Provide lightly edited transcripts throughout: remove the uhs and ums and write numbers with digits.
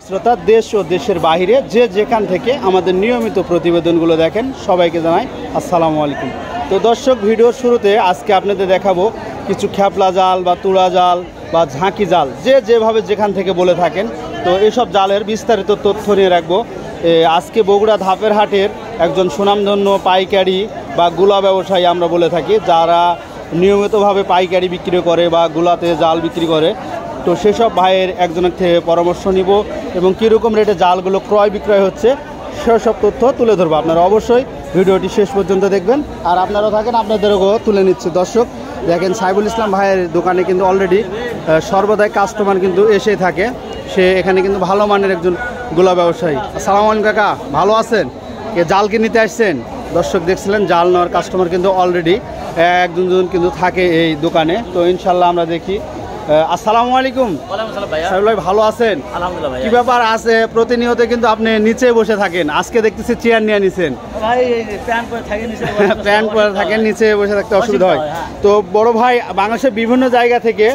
শ্রোতা দেশ ও দেশের বাইরে যে যেখান থেকে আমাদের নিয়মিত প্রতিবেদনগুলো দেখেন সবাইকে জানাই আসসালামু আলাইকুম। তো দর্শক, ভিডিওর শুরুতে আজকে আপনাদের দেখাবো কিছু খ্যাপলা জাল বা তুলা জাল বা ঝাঁকি জাল, যে যেভাবে যেখান থেকে বলে থাকেন। তো এইসব জালের বিস্তারিত তথ্য নিয়ে রাখবো। আজকে বগুড়া ধাপের হাটের একজন সুনামধন্য পাইকারি বা গুলা ব্যবসায়ী আমরা বলে থাকি, যারা নিয়মিতভাবে পাইকারি বিক্রি করে বা গুলাতে জাল বিক্রি করে। তো সেসব ভাইয়ের একজনের থেকে পরামর্শ নিব এবং কীরকম রেটে জালগুলো ক্রয় বিক্রয় হচ্ছে সেসব তথ্য তুলে ধরবো। আপনারা অবশ্যই ভিডিওটি শেষ পর্যন্ত দেখবেন, আর আপনারাও থাকেন, আপনাদেরও তুলে নিচ্ছে। দর্শক দেখেন, সাইফুল ইসলাম ভাইয়ের দোকানে কিন্তু অলরেডি সর্বদাই কাস্টমার কিন্তু এসেই থাকে। সে এখানে কিন্তু ভালো মানের একজন গোলা ব্যবসায়ী। আসসালামু আলাইকুম কাকা, ভালো আছেন? জাল কি নিতে আসছেন? দর্শক দেখছিলেন জাল নেওয়ার কাস্টমার কিন্তু অলরেডি এক দুজন কিন্তু থাকে এই দোকানে। তো ইনশাল্লাহ আমরা দেখি। আসসালামু আলাইকুম সাইফুল ভাই, ভালো আছেন? আলহামদুলিল্লাহ। কি ব্যাপার আছে? প্রতিনিয়ত কিন্তু আপনি নিচে বসে থাকেন, আজকে দেখতেছি চেয়ার নিয়ে নিছেন। প্যান্ট পরে থাকেন, নিচে বসে থাকতে অসুবিধা হয়। তো বড় ভাই বাংলাদেশের বিভিন্ন জায়গা থেকে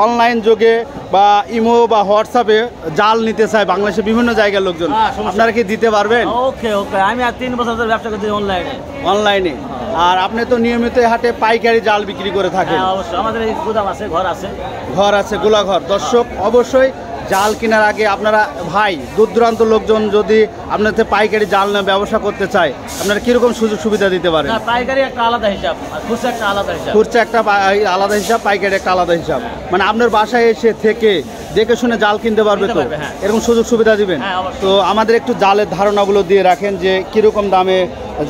অনলাইন যোগে বা ইমো বা হোয়াটসঅ্যাপে জাল নিতে চায় বাংলাদেশের বিভিন্ন জায়গার লোকজন, আপনারা কি দিতে পারবেন? ওকে ওকে, আমি আর 3 বছর ধরে ব্যবসা করছি অনলাইনে। আর আপনি তো নিয়মিত হাটে পাইকারি জাল বিক্রি করে থাকেন? অবশ্যই, আমাদের এই গুদাম আছে, ঘর আছে গোলাঘর। দর্শক অবশ্যই জাল কেনার আগে আপনারা ভাই দূর দূরান্ত লোকজন যদি আপনাদের পাইকারি জাল নিয়ে ব্যবসা করতে চায়, আপনারা কিরকম সুযোগ সুবিধা দিতে পারেন? পাইকারি একটা আলাদা হিসাব, খুচরা একটা আলাদা হিসাব। খুচরা একটা আলাদা হিসাব, পাইকারি একটা আলাদা হিসাব। মানে আপনার বাসায় এসে থেকে দেখে শুনে জাল কিনতে পারবে তো? এরকম সুযোগ সুবিধা দিবেন? তো আমাদের একটু জালের ধারণাগুলো দিয়ে রাখেন যে কিরকম দামে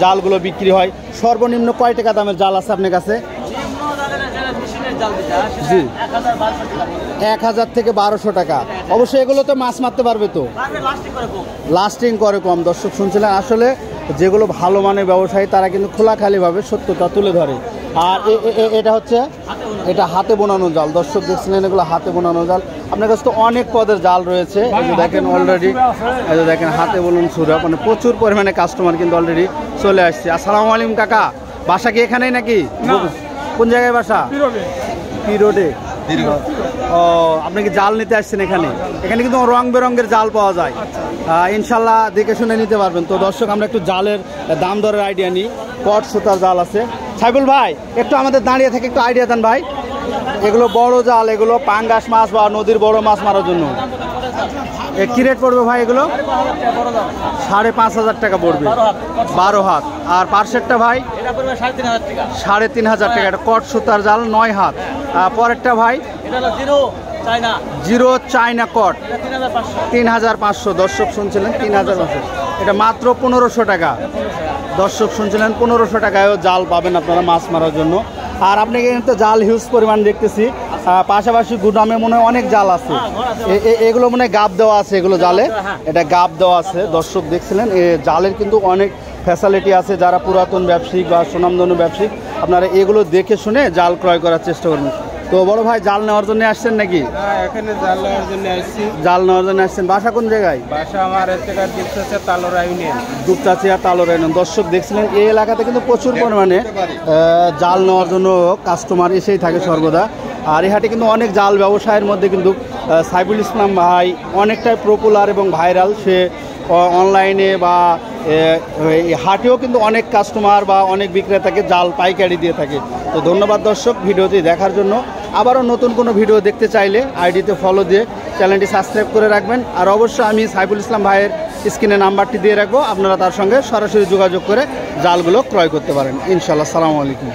জালগুলো বিক্রি হয়। সর্বনিম্ন কয় টাকা দামের জাল আছে আপনার কাছে? জি, 1000 থেকে 1200 টাকা। অবশ্যই এগুলো তো মাছ মারতে পারবে তো? লাস্টিং করে কম। দর্শক শুনছিলেন, আসলে যেগুলো ভালো মানের ব্যবসায়ী তারা কিন্তু খোলাখালিভাবে সত্যতা তুলে ধরে। আর এটা হচ্ছে এটা হাতে বোনানো জাল। দর্শক দেখছিলেন, এগুলো হাতে বোনানো জাল। আপনার কাছে তো অনেক পদের জাল রয়েছে, এই যে দেখেন অলরেডি, এই যে দেখেন হাতে বোনানো ছুরা, মানে প্রচুর পরিমাণে কাস্টমার কিন্তু অলরেডি চলে আসছে। আসসালামু আলাইকুম কাকা, বাসা কি এখানেই নাকি? কোন জায়গায় বাসা? পি রোডে। ও, আপনি কি জাল নিতে আসছেন এখানে? এখানে কিন্তু রং বেরঙের জাল পাওয়া যায়, ইনশাল্লাহ দেখে শুনে নিতে পারবেন। তো দর্শক আমরা একটু জালের দাম দরের আইডিয়া নিই। কট সুতার জাল আছে। সাইফুল ভাই একটু আমাদের দাঁড়িয়ে থেকে একটু আইডিয়া দেন ভাই। এগুলো বড় জাল, এগুলো পাঙ্গাস মাছ বা নদীর বড় মাছ মারার জন্য। কি রেট পড়বে ভাই এগুলো? 5,500 টাকা পড়বে, 12 হাত। আর পার্সেটটা ভাই 3,500 টাকা। এটা কট সুতার জাল 9 হাত। পরেরটা ভাই জিরো চায়না কট, 3,500। দর্শক শুনছিলেন 3,500, এটা মাত্র 1500 টাকা। দর্শক শুনছিলেন 1500 টাকায়ও জাল পাবেন আপনারা মাছ মারার জন্য। আর আপনি কিন্তু জাল হিউজ পরিমাণ দেখতেছি, পাশাপাশি গুদামে মনে হয় অনেক জাল আছে। এগুলো মনে হয় গাব দেওয়া আছে, এগুলো জালে এটা গাব দেওয়া আছে। দর্শক দেখছিলেন, জালের কিন্তু অনেক ফ্যাসিলিটি আছে। যারা পুরাতন ব্যবসায়িক বা সুনামধন্য ব্যবসায়িক, আপনারা এগুলো দেখে শুনে জাল ক্রয় করার চেষ্টা করবেন। তো বড় ভাই জাল নেওয়ার জন্য আসছেন নাকি? এখানে জাল নেওয়ার জন্য আসছি। জাল নেওয়ার জন্য আসছেন। বাসা কোন জায়গায়? বাসা আমার তালোরা ইউনিয়ন। দুপচাচিয়া তালোরা ইউনিয়ন। দর্শক দেখছিলেন, এই এলাকাতে কিন্তু প্রচুর পরিমাণে জাল নেওয়ার জন্য কাস্টমার এসেই থাকে সর্বদা। আর এই হাটে কিন্তু অনেক জাল ব্যবসায়ের মধ্যে কিন্তু সাইফুল ইসলাম ভাই অনেকটাই পপুলার এবং ভাইরাল। সে অনলাইনে বা হাটেও কিন্তু অনেক কাস্টমার বা অনেক বিক্রেতাকে জাল পাইকারি দিয়ে থাকে। তো ধন্যবাদ দর্শক ভিডিওটি দেখার জন্য। আবারও নতুন কোনো ভিডিও দেখতে চাইলে আইডিতে ফলো দিয়ে চ্যানেলটি সাবস্ক্রাইব করে রাখবেন। আর অবশ্যই আমি সাইফুল ইসলাম ভাইয়ের স্ক্রিনে নাম্বারটি দিয়ে রাখবো, আপনারা তার সঙ্গে সরাসরি যোগাযোগ করে জালগুলো ক্রয় করতে পারেন ইনশাল্লাহ। আসসালামু আলাইকুম।